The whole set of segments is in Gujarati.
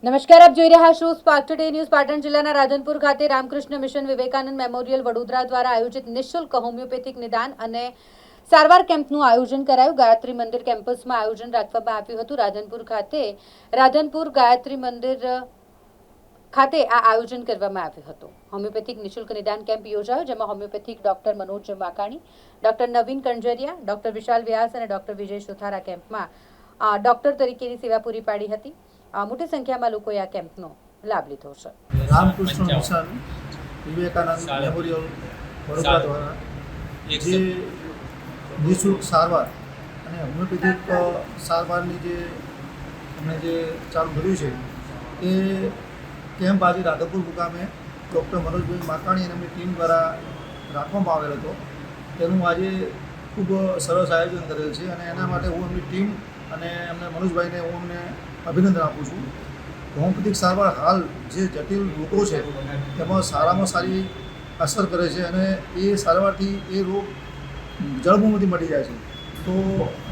નમસ્કાર, આપ જોઈ રહ્યા છો સ્પાર્ક ટુડે ન્યૂઝ. પાટણ જિલ્લાના રાધનપુર ખાતે રામકૃષ્ણ મિશન વિવેકાનંદ મેમોરિયલ વડોદરા દ્વારા આયોજિત નિઃશુલ્ક હોમિયોપેથિક નિદાન અને સારવાર કેમ્પનું આયોજન કરાયું. ગાયત્રી મંદિર કેમ્પસમાં આયોજન રાખવામાં આવ્યું હતું. રાધનપુર ગાયત્રી મંદિર ખાતે આ આયોજન કરવામાં આવ્યું હતું. હોમિયોપેથિક નિઃશુલ્ક નિદાન કેમ્પ યોજાયો, જેમાં homeopathic doctor Manoj Vakani, doctor Navin Kanjariya, doctor Vishal Vyas અને ડોક્ટર વિજય સુથારા કેમ્પમાં ડોક્ટર તરીકેની સેવા પૂરી પાડી હતી. મોટી સંખ્યામાં લોકોએ આ કેમ્પનો લાભ લીધો છે. રામકૃષ્ણ મિશન વિવેકાનંદ મેમોરિયલ વડોદરા દ્વારા જે નિઃશુલ્ક સારવાર અને હોમિયોપેથિક સારવારની જે ચાલુ કર્યું છે એ કેમ્પ આજે રાધનપુર મુકામે ડૉક્ટર મનોજભાઈ વાકાણી અને એમની ટીમ દ્વારા રાખવામાં આવેલ હતો. તેનું આજે ખૂબ સરસ આયોજન કરેલ છે અને એના માટે હું એમની ટીમ અને એમને મનોજભાઈને હું અમને અભિનંદન આપું છું. હોમિયોપેથિક સારવાર હાલ જે જટિલ રોગો છે તેમાં સારામાં સારી અસર કરે છે અને એ સારવારથી એ રોગ જળમૂળથી મટી જાય છે. તો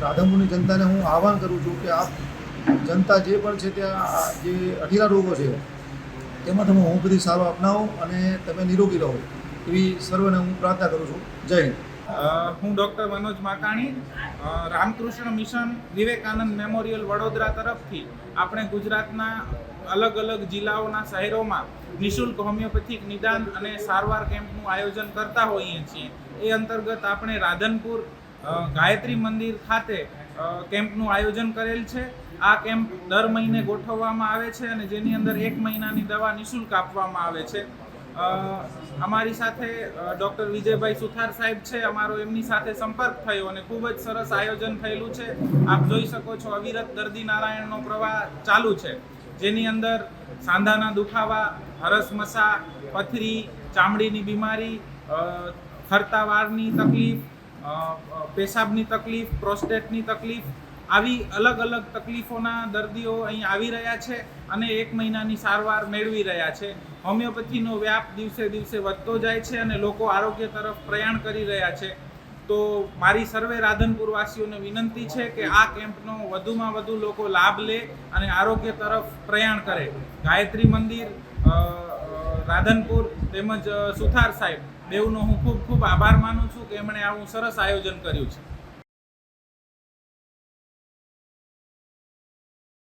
રાધનપુરની જનતાને હું આહ્વાન કરું છું કે આપ જનતા જે પણ છે ત્યાં જે અઢીલા રોગો છે તેમાં તમે હોમિયોપેથિક સારવાર અપનાવો અને તમે નિરોગી રહો, એવી સર્વને હું પ્રાર્થના કરું છું. જય હિન્દ. હું doctor Manoj Vakani, Ramakrishna mission Vivekananda memorial Vadodara તરફથી આપણે ગુજરાતના અલગ અલગ જિલ્લાઓના શહેરોમાં નિઃશુલ્ક હોમિયોપેથિક નિદાન અને સારવાર કેમ્પનું આયોજન કરતા હોઈએ છીએ. એ અંતર્ગત આપણે રાધનપુર ગાયત્રી મંદિર ખાતે કેમ્પનું આયોજન કરેલ છે. આ કેમ્પ દર મહિને ગોઠવવામાં આવે છે અને જેની અંદર 1 મહિનાની દવા નિઃશુલ્ક આપવામાં આવે છે. અમારી સાથે ડૉક્ટર વિજયભાઈ સુથાર સાહેબ છે. અમારો એમની સાથે સંપર્ક થયો અને ખૂબ જ સરસ આયોજન થયેલું છે. આપ જોઈ શકો છો, અવિરત દર્દી નારાયણનો પ્રવાહ ચાલુ છે, જેની અંદર સાંધાના દુખાવા, હરસમસા, પથરી, ચામડીની બીમારી, ખરતા વાળની તકલીફ, પેશાબની તકલીફ, પ્રોસ્ટેટની તકલીફ, આવી અલગ અલગ તકલીફોના દર્દીઓ અહીં આવી રહ્યા છે અને 1 મહિનાની સારવાર મેળવી રહ્યા છે. હોમિયોપેથીનો વ્યાપ દિવસે દિવસે વધતો જાય છે અને લોકો આરોગ્ય તરફ પ્રયાણ કરી રહ્યા છે. તો મારી સર્વે રાધનપુરવાસીઓને વિનંતી છે કે આ કેમ્પનો વધુમાં વધુ લોકો લાભ લે અને આરોગ્ય તરફ પ્રયાણ કરે. ગાયત્રી મંદિર, રાધનપુર તેમજ સુથાર સાહેબ બેઉનો હું ખૂબ ખૂબ આભાર માનું છું કે એમણે આવું સરસ આયોજન કર્યું છે.